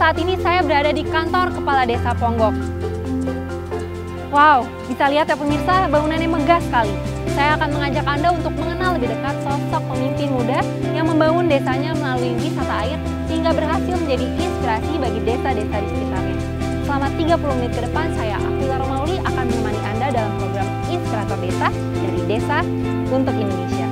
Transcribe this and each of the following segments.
saat ini saya berada di kantor Kepala Desa Ponggok. Wow, bisa lihat ya pemirsa, bangunannya megah sekali. Saya akan mengajak Anda untuk mengenal lebih dekat sosok pemimpin muda yang membangun desanya melalui wisata air sehingga berhasil menjadi inspirasi bagi desa-desa di sekitarnya. Selama 30 menit ke depan, saya Aquila Romauli akan menemani Anda dalam program Inspirator Desa dari Desa untuk Indonesia.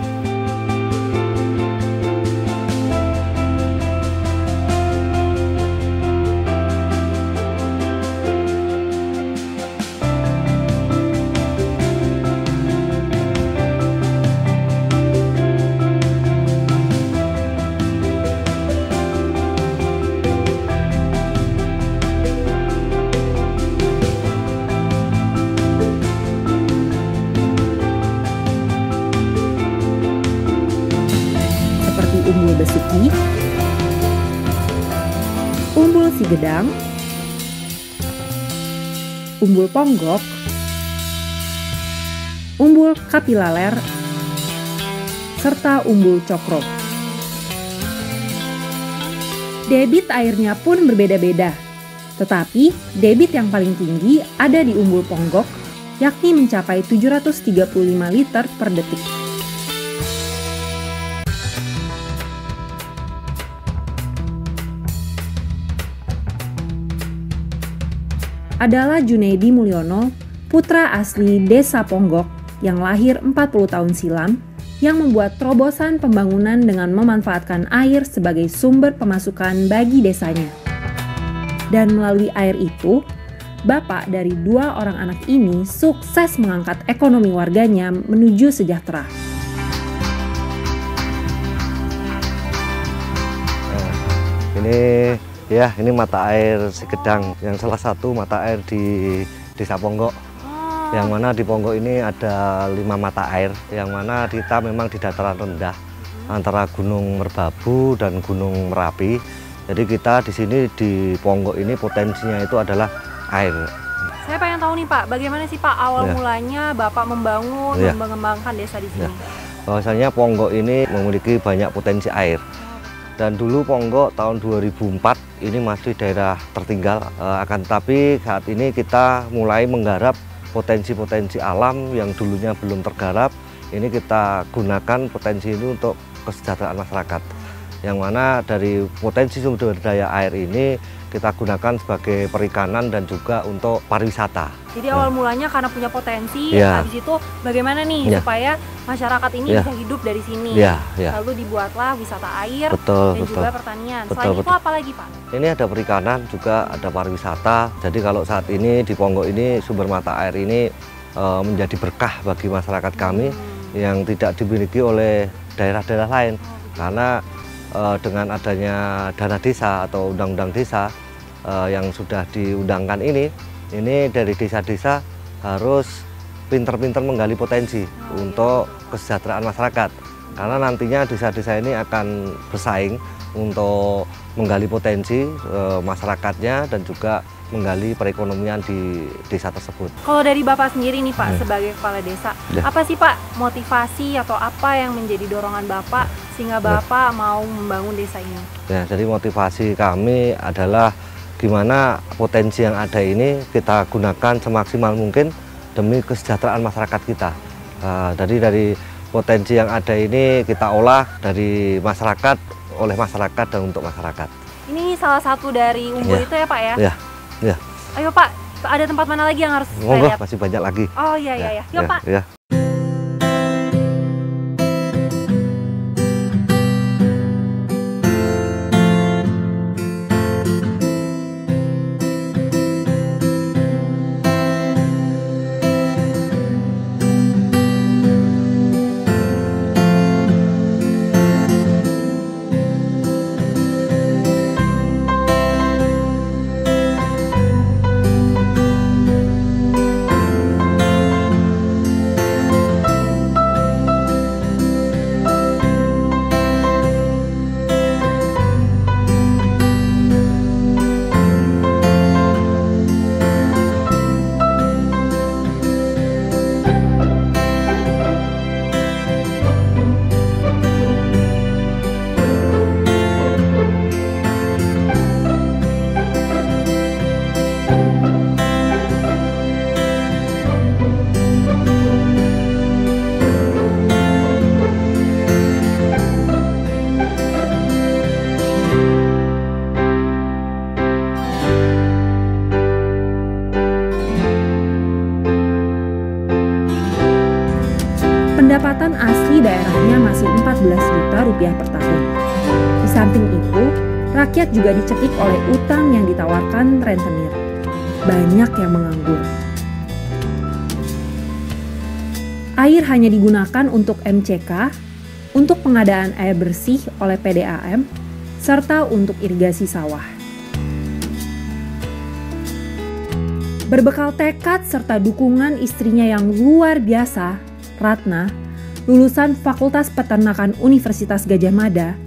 Umbul Besuki, Umbul Sigedang, Umbul Ponggok, Umbul Kapilaler, serta Umbul Cokro. Debit airnya pun berbeda-beda, tetapi debit yang paling tinggi ada di Umbul Ponggok, yakni mencapai 735 liter per detik. Adalah Junaidi Mulyono, putra asli Desa Ponggok yang lahir 40 tahun silam, yang membuat terobosan pembangunan dengan memanfaatkan air sebagai sumber pemasukan bagi desanya. Dan melalui air itu, bapak dari 2 orang anak ini sukses mengangkat ekonomi warganya menuju sejahtera. Ini mata air Sigedang, yang salah satu mata air di Desa Ponggok. Yang mana di Ponggok ini ada 5 mata air, yang mana kita memang di dataran rendah antara Gunung Merbabu dan Gunung Merapi. Jadi kita di sini di Ponggok ini potensinya itu adalah air. Saya pengen tahu nih Pak, bagaimana sih Pak awal mulanya Bapak membangun, mengembangkan desa di sini? Bahwasanya Ponggok ini memiliki banyak potensi air. Dan dulu Ponggok tahun 2004 ini masih daerah tertinggal, akan tetapi saat ini kita mulai menggarap potensi-potensi alam yang dulunya belum tergarap. Ini kita gunakan potensi ini untuk kesejahteraan masyarakat, yang mana dari potensi sumber daya air ini kita gunakan sebagai perikanan dan juga untuk pariwisata. Jadi awal mulanya karena punya potensi, habis itu bagaimana nih supaya masyarakat ini bisa hidup dari sini. Lalu dibuatlah wisata air dan juga pertanian. Selain itu apa lagi Pak? Ini ada perikanan, juga ada pariwisata. Jadi kalau saat ini di Ponggok ini sumber mata air ini menjadi berkah bagi masyarakat kami yang tidak dimiliki oleh daerah-daerah lain. Karena dengan adanya dana desa atau undang-undang desa yang sudah diundangkan ini dari desa-desa harus pinter-pinter menggali potensi untuk kesejahteraan masyarakat. Karena nantinya desa-desa ini akan bersaing untuk menggali potensi masyarakatnya dan juga menggali perekonomian di desa tersebut. Kalau dari Bapak sendiri nih Pak, sebagai kepala desa, apa sih Pak motivasi atau apa yang menjadi dorongan Bapak sehingga Bapak mau membangun desa ini? Jadi motivasi kami adalah gimana potensi yang ada ini kita gunakan semaksimal mungkin demi kesejahteraan masyarakat kita. Jadi dari potensi yang ada ini kita olah dari masyarakat, oleh masyarakat dan untuk masyarakat. Ini salah satu dari umbul itu ya Pak ya? Iya. Ayo Pak, ada tempat mana lagi yang harus saya lihat? Masih banyak lagi. Oh iya. Yuk Pak. rupiah per tahun. Di samping itu, rakyat juga dicekik oleh utang yang ditawarkan rentenir. Banyak yang menganggur. Air hanya digunakan untuk MCK, untuk pengadaan air bersih oleh PDAM, serta untuk irigasi sawah. Berbekal tekad serta dukungan istrinya yang luar biasa, Ratna, lulusan Fakultas Peternakan Universitas Gadjah Mada,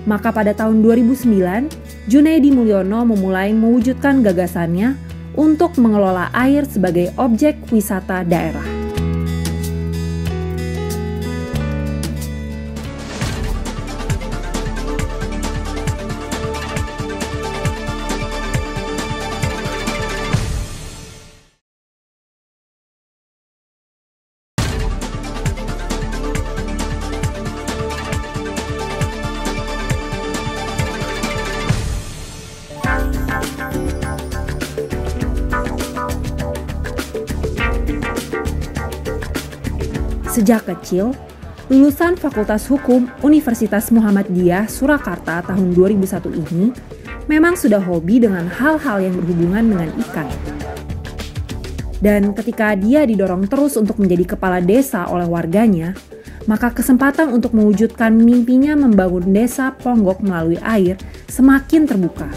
maka pada tahun 2009, Junaedi Mulyono memulai mewujudkan gagasannya untuk mengelola air sebagai objek wisata daerah. Sejak kecil, lulusan Fakultas Hukum Universitas Muhammadiyah Surakarta tahun 2001 ini memang sudah hobi dengan hal-hal yang berhubungan dengan ikan. Dan ketika dia didorong terus untuk menjadi kepala desa oleh warganya, maka kesempatan untuk mewujudkan mimpinya membangun desa Ponggok melalui air semakin terbuka.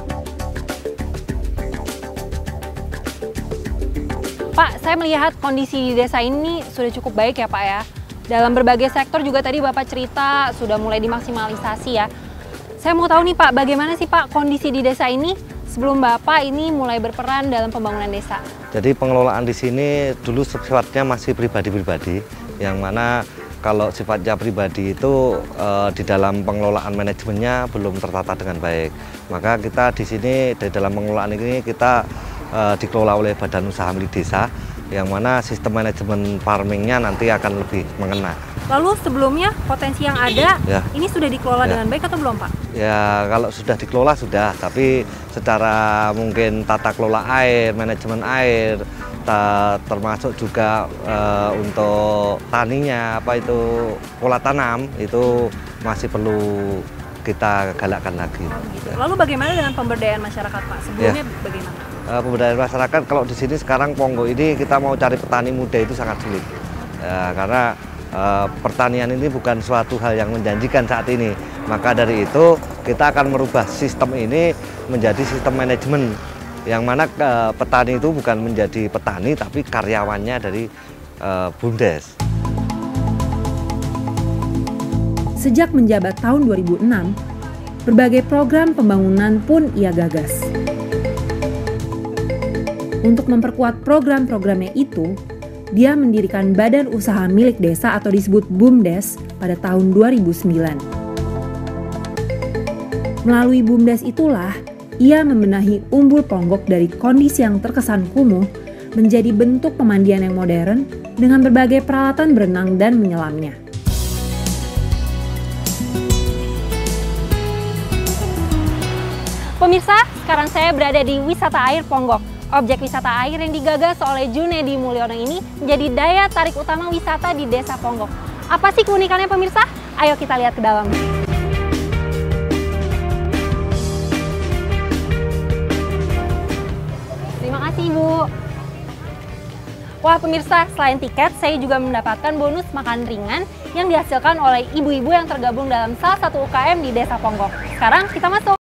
Pak, saya melihat kondisi di desa ini sudah cukup baik ya Pak ya. Dalam berbagai sektor juga tadi Bapak cerita sudah mulai dimaksimalisasi ya. Saya mau tahu nih Pak, bagaimana sih Pak kondisi di desa ini sebelum Bapak ini mulai berperan dalam pembangunan desa? Jadi pengelolaan di sini dulu sifatnya masih pribadi-pribadi, yang mana kalau sifatnya pribadi itu di dalam pengelolaan manajemennya belum tertata dengan baik. Maka kita di sini di dalam pengelolaan ini kita dikelola oleh Badan Usaha Milik Desa, yang mana sistem manajemen farmingnya nanti akan lebih mengena. Lalu sebelumnya potensi yang ada, ini sudah dikelola dengan baik atau belum Pak? Ya kalau sudah dikelola sudah, tapi secara mungkin tata kelola air, manajemen air, termasuk juga untuk taninya, apa itu pola tanam, itu masih perlu kita galakkan lagi. Lalu bagaimana dengan pemberdayaan masyarakat Pak? Sebelumnya bagaimana? Pemberdayaan masyarakat kalau di sini sekarang Ponggok ini kita mau cari petani muda itu sangat sulit karena pertanian ini bukan suatu hal yang menjanjikan saat ini. Maka dari itu kita akan merubah sistem ini menjadi sistem manajemen, yang mana petani itu bukan menjadi petani tapi karyawannya dari BUMDes. Sejak menjabat tahun 2006, berbagai program pembangunan pun ia gagas. Untuk memperkuat program-programnya itu, dia mendirikan Badan Usaha Milik Desa atau disebut BUMDes pada tahun 2009. Melalui BUMDes itulah, ia membenahi Umbul Ponggok dari kondisi yang terkesan kumuh menjadi bentuk pemandian yang modern dengan berbagai peralatan berenang dan menyelamnya. Pemirsa, sekarang saya berada di Wisata Air Ponggok. Objek wisata air yang digagas oleh Junaedi Mulyono ini menjadi daya tarik utama wisata di Desa Ponggok. Apa sih keunikannya pemirsa? Ayo kita lihat ke dalam. Terima kasih Ibu. Wah pemirsa, selain tiket, saya juga mendapatkan bonus makan ringan yang dihasilkan oleh ibu-ibu yang tergabung dalam salah satu UKM di Desa Ponggok. Sekarang kita masuk.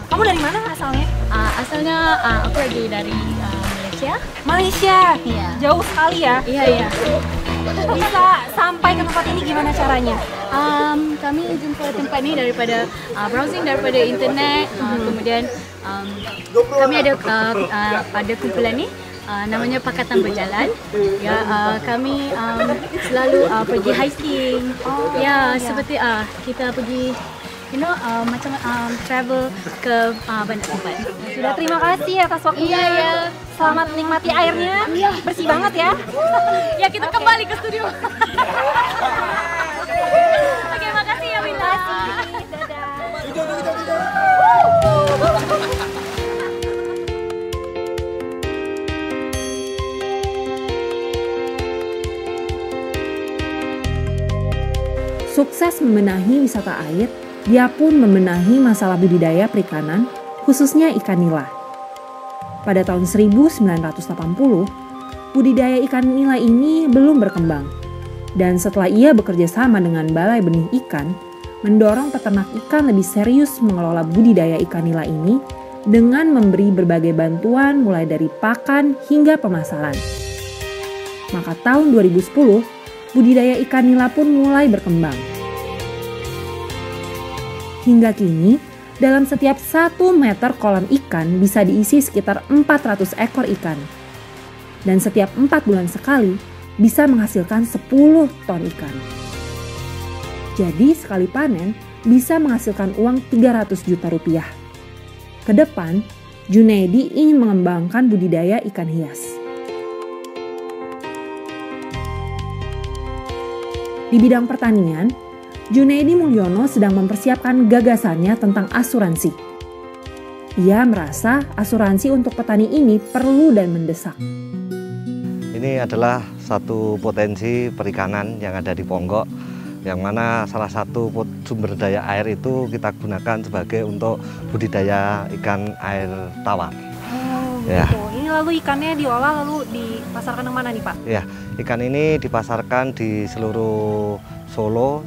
Kamu dari mana asalnya? Asalnya aku lagi dari Malaysia. Malaysia? Iya. Jauh sekali ya? Iya. Bisa sampai ke tempat ini gimana caranya? Kami jumpa tempat ini daripada browsing daripada internet. Kemudian kami ada kumpulan ni. Namanya Pakatan Berjalan. Ya, kami selalu pergi hiking. Seperti kita pergi macam travel ke banyak tempat. Sudah, terima kasih atas waktunya. Iya. Selamat menikmati airnya. Bersih banget ya. Ya, kita kembali ke studio. Oke, makasih ya Willa. Sukses membenahi wisata air, dia pun membenahi masalah budidaya perikanan, khususnya ikan nila. Pada tahun 1980, budidaya ikan nila ini belum berkembang. Dan setelah ia bekerja sama dengan Balai Benih Ikan, mendorong peternak ikan lebih serius mengelola budidaya ikan nila ini dengan memberi berbagai bantuan mulai dari pakan hingga pemasaran. Maka tahun 2010, budidaya ikan nila pun mulai berkembang. Hingga kini, dalam setiap 1 meter kolam ikan bisa diisi sekitar 400 ekor ikan. Dan setiap 4 bulan sekali bisa menghasilkan 10 ton ikan. Jadi sekali panen bisa menghasilkan uang 300 juta rupiah. Ke depan, Junaidi ingin mengembangkan budidaya ikan hias. Di bidang pertanian, Junaidi Mulyono sedang mempersiapkan gagasannya tentang asuransi. Ia merasa asuransi untuk petani ini perlu dan mendesak. Ini adalah satu potensi perikanan yang ada di Ponggok, yang mana salah satu sumber daya air itu kita gunakan sebagai untuk budidaya ikan air tawar. Ya. Ini lalu ikannya diolah lalu dipasarkan kemana nih Pak? Ya, ikan ini dipasarkan di seluruh Solo,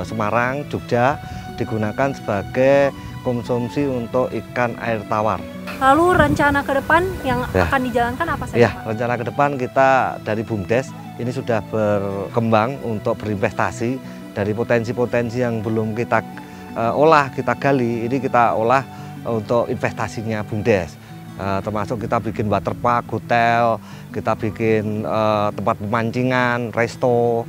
Semarang, Jogja, digunakan sebagai konsumsi untuk ikan air tawar. Lalu rencana ke depan yang akan dijalankan apa saja? Ya, rencana ke depan kita dari BUMDes ini sudah berkembang untuk berinvestasi dari potensi-potensi yang belum kita olah, kita gali, ini kita olah untuk investasinya BUMDes. Termasuk kita bikin waterpark, hotel, kita bikin tempat pemancingan, resto,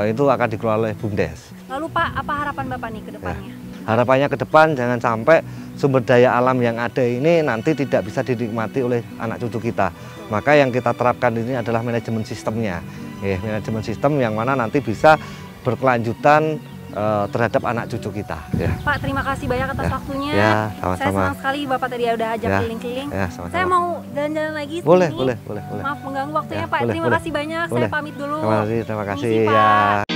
itu akan dikelola oleh BUMDes. Lalu Pak, apa harapan Bapak nih ke depannya? Harapannya ke depan jangan sampai sumber daya alam yang ada ini nanti tidak bisa dinikmati oleh anak cucu kita. Maka yang kita terapkan ini adalah manajemen sistemnya. Manajemen sistem yang mana nanti bisa berkelanjutan terhadap anak cucu kita. Ya. Pak, terima kasih banyak atas waktunya. Ya, sama-sama. Saya senang sekali Bapak tadi udah ajak keliling-keliling. Ya, sama-sama. Saya mau jalan-jalan lagi. Boleh. Maaf mengganggu waktunya Pak. Boleh, Terima kasih banyak. Boleh. Saya pamit dulu. Terima kasih. Misi, Ya. Pak.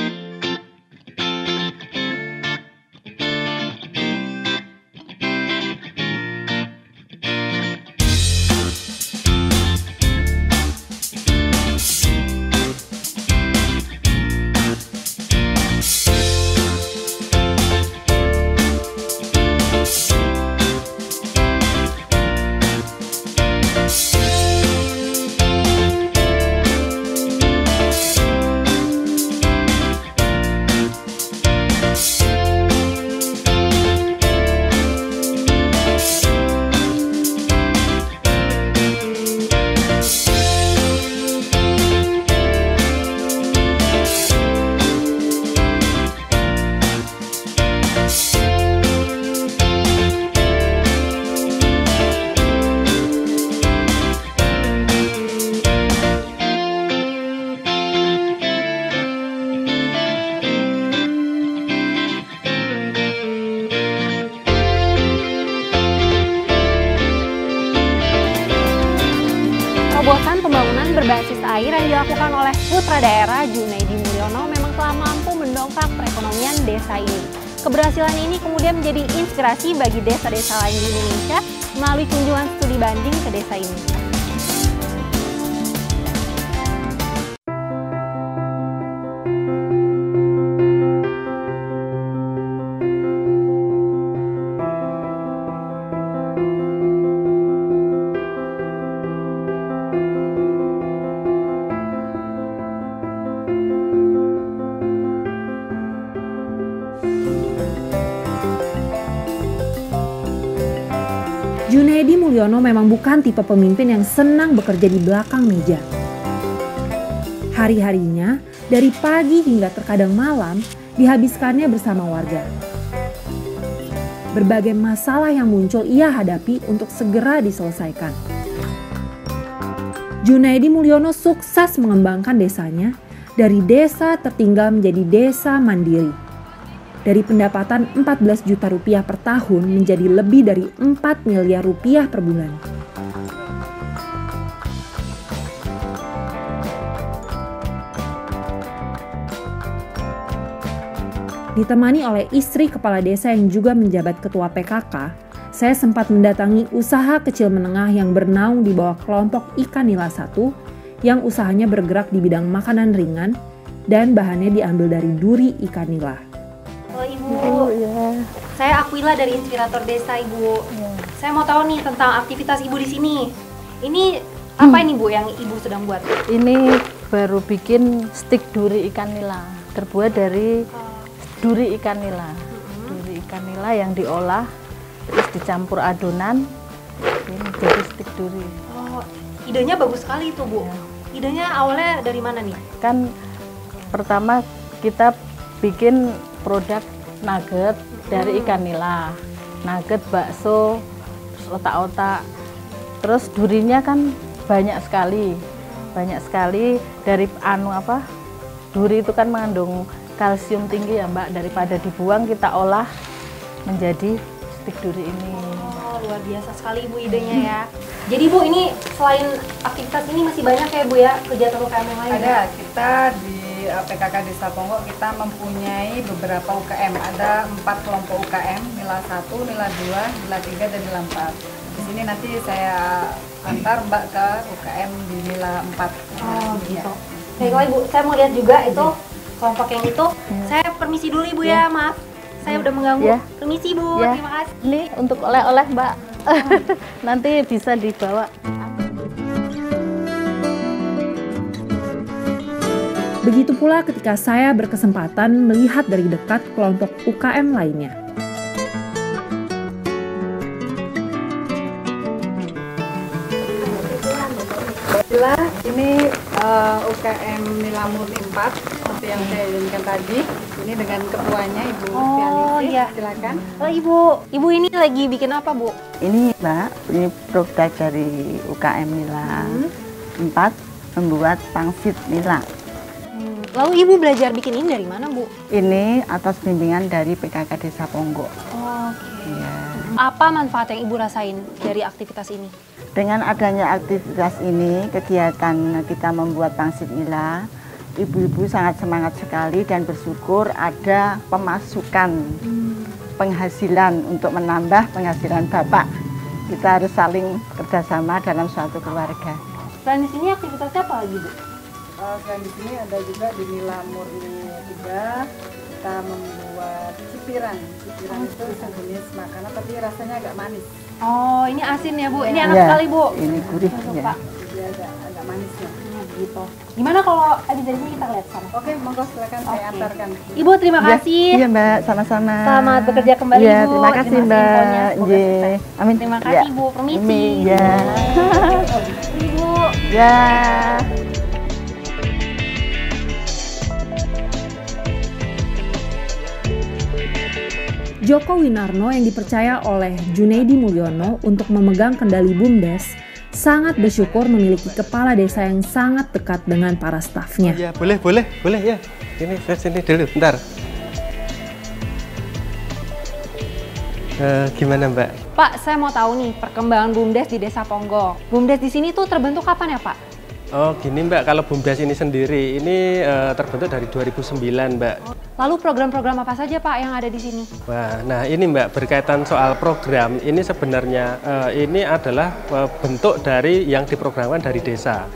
Terobosan pembangunan berbasis air yang dilakukan oleh putra daerah Junaidi Mulyono memang telah mampu mendongkrak perekonomian desa ini. Keberhasilan ini kemudian menjadi inspirasi bagi desa-desa lain di Indonesia melalui kunjungan studi banding ke desa ini. Junaedi Mulyono memang bukan tipe pemimpin yang senang bekerja di belakang meja. Hari-harinya, dari pagi hingga terkadang malam, dihabiskannya bersama warga. Berbagai masalah yang muncul ia hadapi untuk segera diselesaikan. Junaedi Mulyono sukses mengembangkan desanya dari desa tertinggal menjadi desa mandiri. Dari pendapatan 14 juta rupiah per tahun menjadi lebih dari 4 miliar rupiah per bulan. Ditemani oleh istri kepala desa yang juga menjabat ketua PKK, saya sempat mendatangi usaha kecil menengah yang bernaung di bawah kelompok Ikan Nila 1 yang usahanya bergerak di bidang makanan ringan dan bahannya diambil dari duri ikan nila. Halo Ibu, Ya. saya Aquila dari Inspirator Desa Ibu. Saya mau tahu nih tentang aktivitas Ibu di sini. Ini apa ini Bu yang Ibu sedang buat? Ini baru bikin stik duri ikan nila, terbuat dari duri ikan nila. Duri ikan nila yang diolah, terus dicampur adonan, ini jadi stik duri. Oh, idenya bagus sekali itu Bu. Idenya awalnya dari mana nih? Kan pertama kita bikin produk nugget dari ikan nila, nugget bakso, terus otak-otak, terus durinya kan banyak sekali dari duri itu kan mengandung kalsium tinggi ya Mbak, daripada dibuang kita olah menjadi stik duri ini. Oh, luar biasa sekali Bu idenya ya. Jadi Bu, ini selain aktivitas ini masih banyak ya Bu ya kegiatan UKM yang lain? Ada, kita di PKK Desa Ponggok kita mempunyai beberapa UKM. Ada 4 kelompok UKM, Nila 1, Nila 2, Nila 3, dan Nila 4. Di sini nanti saya antar Mbak ke UKM di Nila 4. Oh gitu. Baiklah Ibu, saya mau lihat juga itu kelompok yang itu. Saya permisi dulu Ibu ya, maaf. Saya udah mengganggu. Ya. Permisi Bu, Ya. terima kasih. Ini untuk oleh-oleh Mbak, nanti bisa dibawa. Begitu pula ketika saya berkesempatan melihat dari dekat kelompok UKM lainnya. Baiklah, ini UKM Nila Murni 4 seperti yang saya inginkan tadi. Ini dengan ketuanya Ibu Tianingsih. iya. Silakan. Oh Ibu ini lagi bikin apa Bu? Ini Mbak, ini produk dari UKM Nila 4 membuat pangsit nila. Lalu Ibu belajar bikin ini dari mana Bu? Ini atas bimbingan dari PKK Desa Ponggok. Oke. Ya. Apa manfaat yang Ibu rasain dari aktivitas ini? Dengan adanya aktivitas ini, kegiatan kita membuat pangsit nila, ibu-ibu sangat semangat sekali dan bersyukur ada pemasukan, penghasilan untuk menambah penghasilan Bapak. Kita harus saling kerjasama dalam suatu keluarga. Selain di sini aktivitasnya apa lagi Bu? Selain di sini ada juga di Nila Murni 3 kita membuat cipiran. Cipiran itu sejenis makanan tapi rasanya agak manis. Oh, ini asin ya Bu. Ini enak Ya, sekali Bu. ini gurih Masuk, ya. Pak. Jadi agak manisnya. Gitu. Gimana kalau habis dari sini kita lihat sama? Oke, monggo silakan saya antarkan. Ibu terima kasih. Iya Mbak, sama-sama. Selamat bekerja kembali Iya, Bu. terima kasih Terima Mbak. infonya. Semoga Iya. sukses. Amin. Terima Ya. kasih Bu. Permisi. Amin, ya. Ibu. Ya. Joko Winarno yang dipercaya oleh Junaedi Mulyono untuk memegang kendali BUMDes sangat bersyukur memiliki kepala desa yang sangat dekat dengan para stafnya. Ya, boleh ya. Ini saya sini dulu, bentar. Gimana Mbak? Pak, saya mau tahu nih perkembangan BUMDes di Desa Ponggok. BUMDes di sini tuh terbentuk kapan ya Pak? Oh gini Mbak, kalau BUMDes ini sendiri ini terbentuk dari 2009 Mbak. Lalu program-program apa saja Pak yang ada di sini? Wah, nah ini Mbak berkaitan soal program ini sebenarnya ini adalah bentuk dari yang diprogramkan dari desa.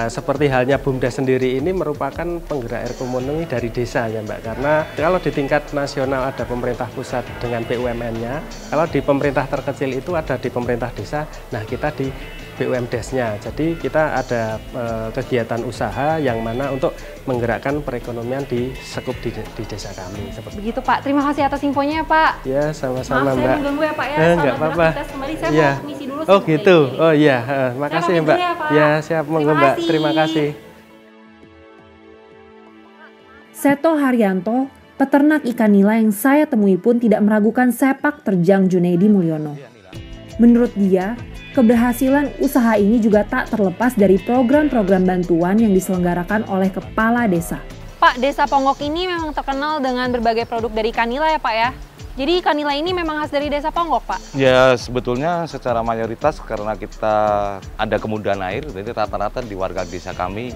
Seperti halnya BUMDes sendiri ini merupakan penggerak ekonomi dari desa ya Mbak. Karena kalau di tingkat nasional ada pemerintah pusat dengan BUMN-nya, kalau di pemerintah terkecil itu ada di pemerintah desa, nah kita di BUMDes-nya. Jadi kita ada kegiatan usaha yang mana untuk menggerakkan perekonomian di sekup di desa kami. Seperti Begitu Pak, terima kasih atas infonya ya Pak. ya, sama-sama Maaf Mbak. saya mengganggu ya Pak ya. Enggak Selamat apa-apa. beraktivitas kembali. Saya Iya. mau misi Oh gitu. Oh iya, makasih ya Mbak. Ya siap, monggo Mbak. Terima kasih. Seto Haryanto, peternak ikan nila yang saya temui pun tidak meragukan sepak terjang Junaidi Mulyono. Menurut dia, keberhasilan usaha ini juga tak terlepas dari program-program bantuan yang diselenggarakan oleh kepala desa. Pak, Desa Ponggok ini memang terkenal dengan berbagai produk dari ikan nila ya Pak ya? Jadi ikan nila ini memang khas dari Desa Ponggok Pak? Ya sebetulnya secara mayoritas karena kita ada kemudahan air, jadi rata-rata di warga desa kami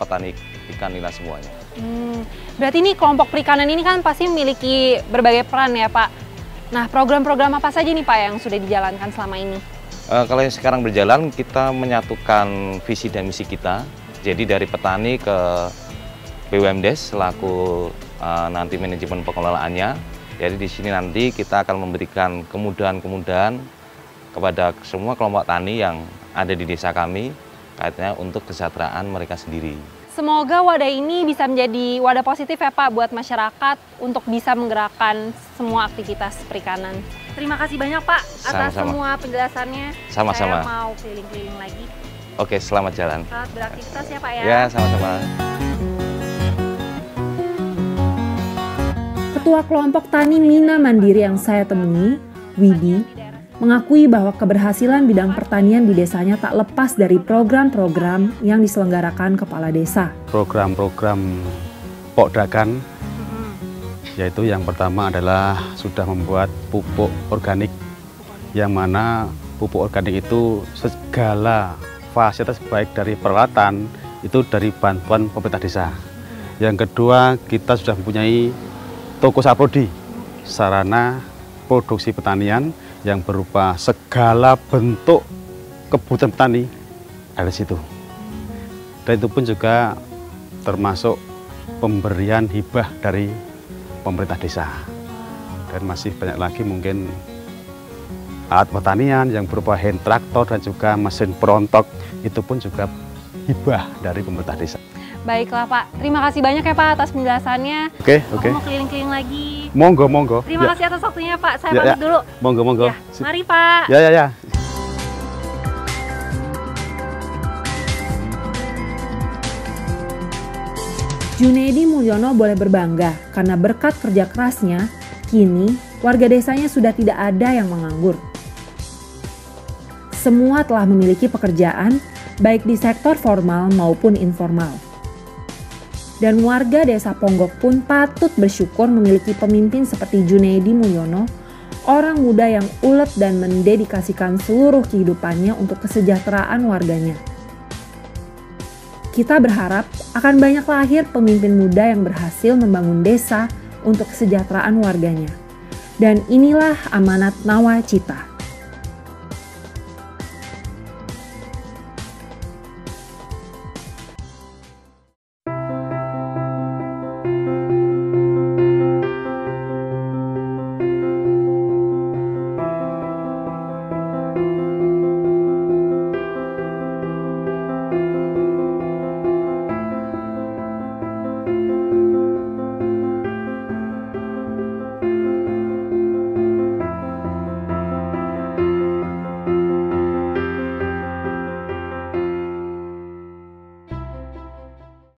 petani ikan nila semuanya. Berarti ini kelompok perikanan ini kan pasti memiliki berbagai peran ya Pak? Nah program-program apa saja nih Pak yang sudah dijalankan selama ini? Kalau yang sekarang berjalan kita menyatukan visi dan misi kita, jadi dari petani ke BUMDes selaku nanti manajemen pengelolaannya. Jadi di sini nanti kita akan memberikan kemudahan-kemudahan kepada semua kelompok tani yang ada di desa kami kaitannya untuk kesejahteraan mereka sendiri. Semoga wadah ini bisa menjadi wadah positif ya Pak buat masyarakat untuk bisa menggerakkan semua aktivitas perikanan. Terima kasih banyak Pak atas semua penjelasannya. Sama-sama. Saya mau keliling-keliling lagi. Oke, selamat jalan. Selamat beraktivitas ya Pak ya. Ya, sama-sama. Ketua kelompok tani Mina Mandiri yang saya temui, Widi, mengakui bahwa keberhasilan bidang pertanian di desanya tak lepas dari program-program yang diselenggarakan kepala desa. Program-program Pokdakan, yaitu yang pertama adalah sudah membuat pupuk organik, yang mana pupuk organik itu segala fasilitas baik dari peralatan itu dari bantuan pemerintah desa. Yang kedua, kita sudah mempunyai toko saprodi, sarana produksi pertanian yang berupa segala bentuk kebutuhan petani ada di situ. Dan itu pun juga termasuk pemberian hibah dari pemerintah desa. Dan masih banyak lagi mungkin alat pertanian yang berupa hand traktor dan juga mesin perontok, itu pun juga hibah dari pemerintah desa. Baiklah Pak, terima kasih banyak ya Pak atas penjelasannya. Oke. Aku mau keliling-keliling lagi. Monggo. Terima kasih atas waktunya Pak, saya pamit dulu. Monggo. Ya, mari Pak. Ya. Junaidi Mulyono boleh berbangga karena berkat kerja kerasnya, kini warga desanya sudah tidak ada yang menganggur. Semua telah memiliki pekerjaan, baik di sektor formal maupun informal. Dan warga Desa Ponggok pun patut bersyukur memiliki pemimpin seperti Junaidi Mulyono, orang muda yang ulet dan mendedikasikan seluruh kehidupannya untuk kesejahteraan warganya. Kita berharap akan banyak lahir pemimpin muda yang berhasil membangun desa untuk kesejahteraan warganya. Dan inilah amanat Nawacita.